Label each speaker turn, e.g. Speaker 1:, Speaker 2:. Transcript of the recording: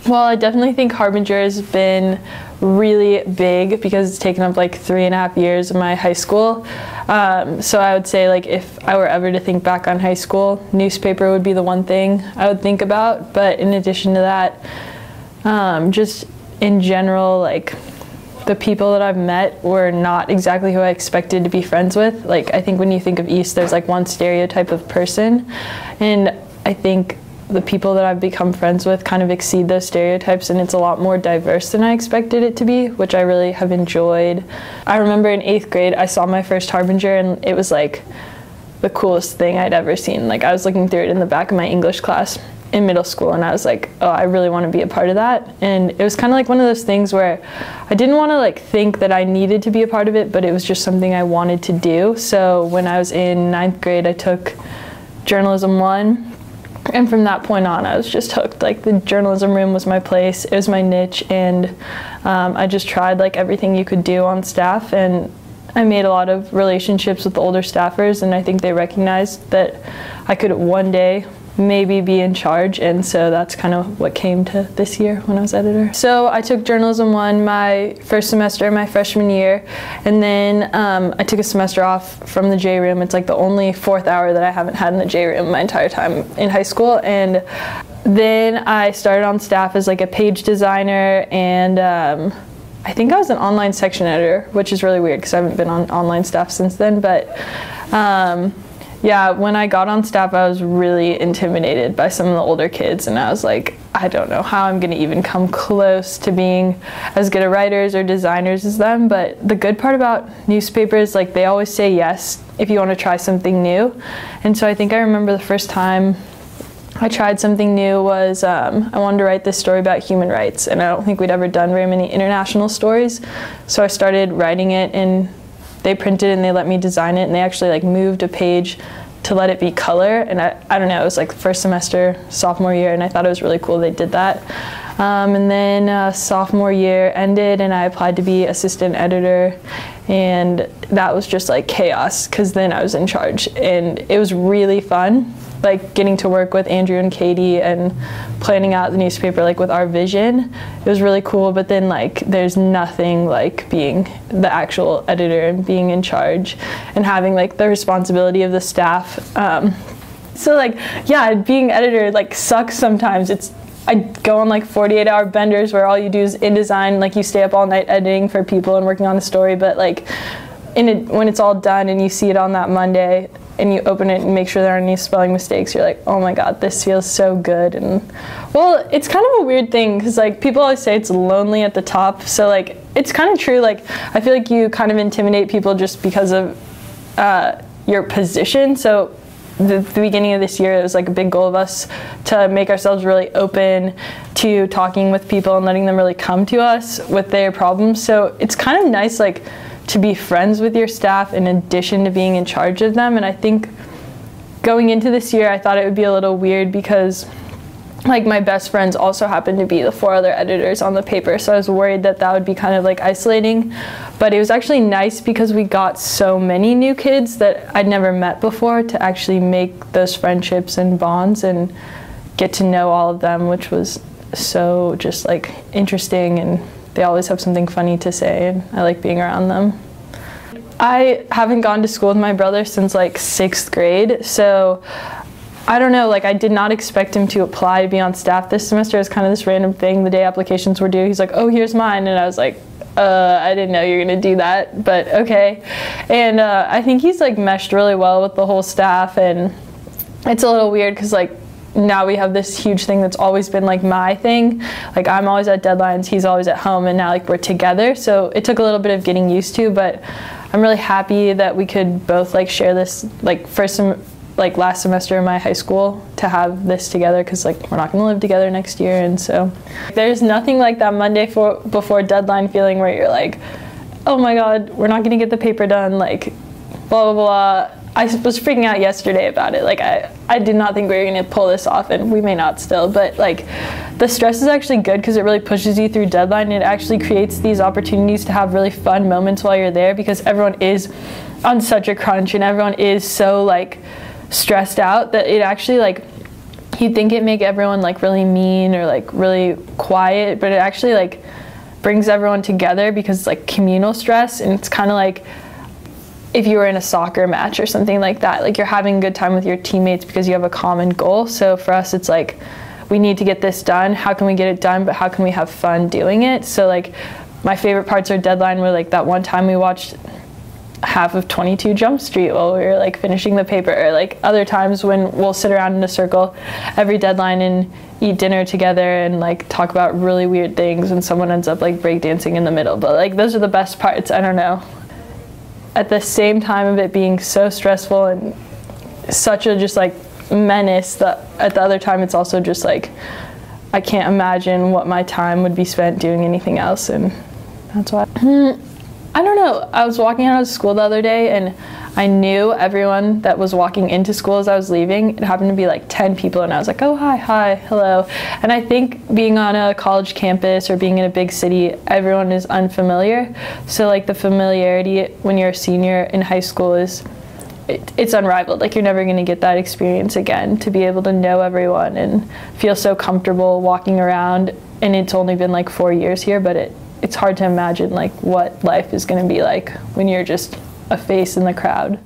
Speaker 1: Well, I definitely think Harbinger has been really big because it's taken up like 3.5 years of my high school. So I would say, like, if I were ever to think back on high school, newspaper would be the one thing I would think about. But in addition to that, just in general, like, the people that I've met were not exactly who I expected to be friends with. Like, I think when you think of East, there's like one stereotype of person, and I think the people that I've become friends with kind of exceed those stereotypes, and it's a lot more diverse than I expected it to be, which I really have enjoyed. I remember in 8th grade, I saw my first Harbinger, and it was like the coolest thing I'd ever seen. Like, I was looking through it in the back of my English class in middle school, and I was like, oh, I really want to be a part of that. And it was kind of like one of those things where I didn't want to like think that I needed to be a part of it, but it was just something I wanted to do. So when I was in 9th grade, I took Journalism 1. And from that point on, I was just hooked. Like, the journalism room was my place, it was my niche, and I just tried like everything you could do on staff, and I made a lot of relationships with the older staffers, and I think they recognized that I could one day maybe be in charge, and so that's kind of what came to this year when I was editor. So I took Journalism 1 my first semester, my freshman year, and then I took a semester off from the J room. It's like the only 4th hour that I haven't had in the J room my entire time in high school, and then I started on staff as like a page designer, and I think I was an online section editor, which is really weird because I haven't been on online staff since then, but yeah, when I got on staff, I was really intimidated by some of the older kids, and I was like, I don't know how I'm going to even come close to being as good at writers or designers as them. But the good part about newspapers, like, they always say yes if you want to try something new. And so I think I remember the first time I tried something new was I wanted to write this story about human rights, and I don't think we'd ever done very many international stories. So I started writing it, and they printed and they let me design it, and they actually like moved a page to let it be color, and I don't know, it was like first semester, sophomore year, and I thought it was really cool they did that. And then sophomore year ended, and I applied to be assistant editor, and that was just like chaos because then I was in charge, and it was really fun, like getting to work with Andrew and Katie and planning out the newspaper like with our vision. It was really cool, but then like there's nothing like being the actual editor and being in charge and having like the responsibility of the staff. So like, yeah, being editor like sucks sometimes. I go on like 48-hour benders where all you do is InDesign, like you stay up all night editing for people and working on the story, but like when it's all done and you see it on that Monday and you open it and make sure there aren't any spelling mistakes, you're like, oh my god, this feels so good. And well, it's kind of a weird thing because like people always say it's lonely at the top, so like it's kind of true. Like I feel like you kind of intimidate people just because of your position. So the beginning of this year, it was like a big goal of us to make ourselves really open to talking with people and letting them really come to us with their problems. So it's kind of nice like to be friends with your staff in addition to being in charge of them. And I think going into this year, I thought it would be a little weird because like my best friends also happened to be the 4 other editors on the paper, so I was worried that that would be kind of like isolating. But it was actually nice because we got so many new kids that I'd never met before to actually make those friendships and bonds and get to know all of them, which was so just like interesting, and they always have something funny to say, and I like being around them. I haven't gone to school with my brother since like 6th grade, so I don't know, like I did not expect him to apply to be on staff this semester. It was kind of this random thing the day applications were due. He's like, oh, here's mine, and I was like, I didn't know you were gonna do that, but okay. And I think he's like meshed really well with the whole staff, and it's a little weird because like now we have this huge thing that's always been like my thing. Like I'm always at deadlines, he's always at home, and now like we're together. So it took a little bit of getting used to, but I'm really happy that we could both like share this like last semester in my high school to have this together, because like we're not going to live together next year. And so there's nothing like that Monday before deadline feeling where you're like, oh my god, we're not going to get the paper done, like blah blah blah, I was freaking out yesterday about it. Like I did not think we were gonna pull this off, and we may not still, but like the stress is actually good because it really pushes you through deadline. It actually creates these opportunities to have really fun moments while you're there, because everyone is on such a crunch and everyone is so like stressed out that it actually, like, you'd think it'd make everyone like really mean or like really quiet, but it actually like brings everyone together because it's like communal stress. And it's kind of like if you were in a soccer match or something like that, like you're having a good time with your teammates because you have a common goal. So for us, it's like, we need to get this done. How can we get it done, but how can we have fun doing it? So like my favorite parts are deadline were like that one time we watched half of 22 Jump Street while we were like finishing the paper, or like other times when we'll sit around in a circle every deadline and eat dinner together and like talk about really weird things, and someone ends up like breakdancing in the middle. But like those are the best parts. I don't know. At the same time of it being so stressful and such a just like menace, that at the other time it's also just like I can't imagine what my time would be spent doing anything else. And that's why I don't know. I was walking out of school the other day and I knew everyone that was walking into school as I was leaving. It happened to be like 10 people, and I was like, oh, hi, hello. And I think being on a college campus or being in a big city, everyone is unfamiliar. So like the familiarity when you're a senior in high school is, it's unrivaled. Like you're never gonna get that experience again, to be able to know everyone and feel so comfortable walking around. And it's only been like 4 years here, but it's hard to imagine like what life is gonna be like when you're just a face in the crowd.